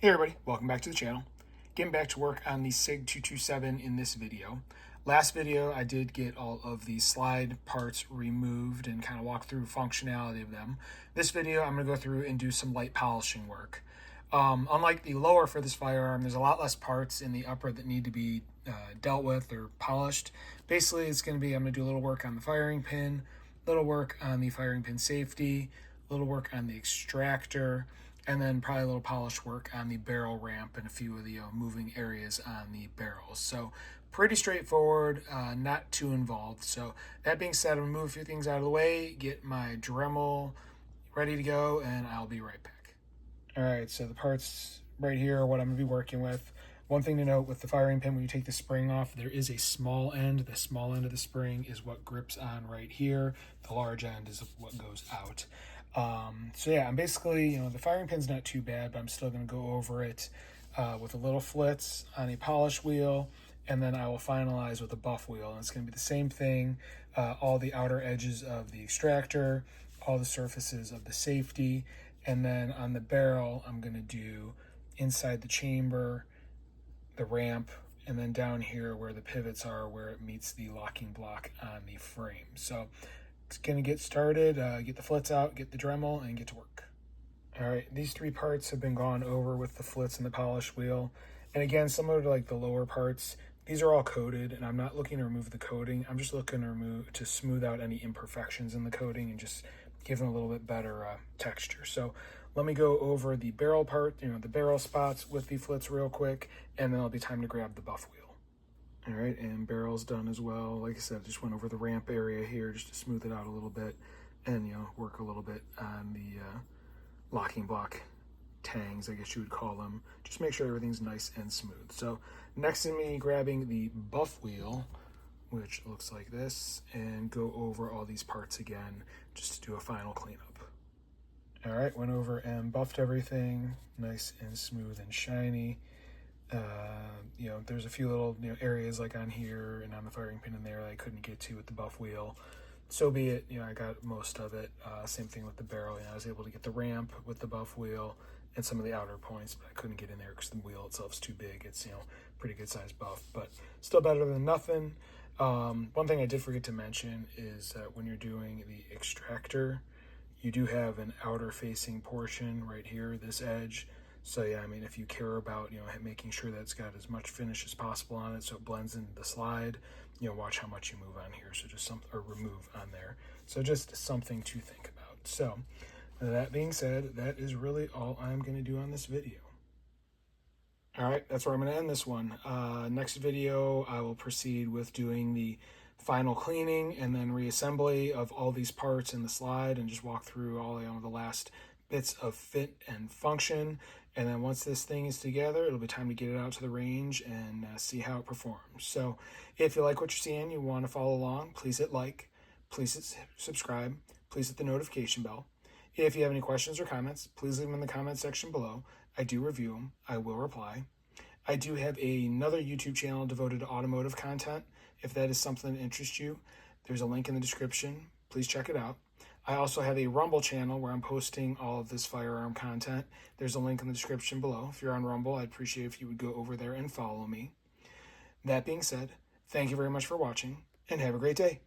Hey everybody, welcome back to the channel. Getting back to work on the Sig 227 in this video. Last video I did get all of the slide parts removed and kind of walk through functionality of them. This video I'm going to go through and do some light polishing work. Unlike the lower for this firearm, there's a lot less parts in the upper that need to be dealt with or polished. Basically it's going to be, I'm going to do a little work on the firing pin, a little work on the firing pin safety, a little work on the extractor, and then probably a little polish work on the barrel ramp and a few of the moving areas on the barrels. So pretty straightforward, not too involved. So that being said, I'm gonna move a few things out of the way, get my Dremel ready to go, and I'll be right back. All right, so the parts right here are what I'm gonna be working with. One thing to note with the firing pin, when you take the spring off, there is a small end. The small end of the spring is what grips on right here. The large end is what goes out. So yeah, I'm basically, the firing pin's not too bad, but I'm still going to go over it with a little flitz on a polish wheel, and then I will finalize with a buff wheel. And it's going to be the same thing, all the outer edges of the extractor, all the surfaces of the safety, and then on the barrel, I'm going to do inside the chamber, the ramp, and then down here where the pivots are, where it meets the locking block on the frame. So it's gonna get started, get the flitz out, get the Dremel, and get to work. All right, these three parts have been gone over with the flitz and the polish wheel. And again, similar to like the lower parts, these are all coated, and I'm not looking to remove the coating. I'm just looking to smooth out any imperfections in the coating and just give them a little bit better texture. So let me go over the barrel part, the barrel spots with the flitz real quick, and then it'll be time to grab the buff wheel. All right, and barrel's done as well. Like I said, just went over the ramp area here just to smooth it out a little bit and, work a little bit on the locking block tangs, I guess you would call them. Just make sure everything's nice and smooth. So next to me, grabbing the buff wheel, which looks like this, and go over all these parts again just to do a final cleanup. All right, went over and buffed everything nice and smooth and shiny. There's a few little areas like on here and on the firing pin in there that I couldn't get to with the buff wheel. So be it, I got most of it. Same thing with the barrel. I was able to get the ramp with the buff wheel and some of the outer points, but I couldn't get in there because the wheel itself is too big. It's pretty good size buff, but still better than nothing. One thing I did forget to mention is that when you're doing the extractor, you do have an outer facing portion right here, this edge. So yeah, if you care about, making sure that it's got as much finish as possible on it so it blends into the slide, watch how much you move on here. So just or remove on there. So just something to think about. So that being said, that is really all I'm going to do on this video. All right, that's where I'm going to end this one. Next video, I will proceed with doing the final cleaning and then reassembly of all these parts in the slide and just walk through all the last bits of fit and function. And then once this thing is together, it'll be time to get it out to the range and see how it performs. So if you like what you're seeing, you want to follow along, please hit like, please hit subscribe, please hit the notification bell. If you have any questions or comments, please leave them in the comment section below. I do review them. I will reply. I do have another YouTube channel devoted to automotive content. If that is something that interests you, there's a link in the description. Please check it out. I also have a Rumble channel where I'm posting all of this firearm content. There's a link in the description below. If you're on Rumble, I'd appreciate if you would go over there and follow me. That being said, thank you very much for watching, and have a great day.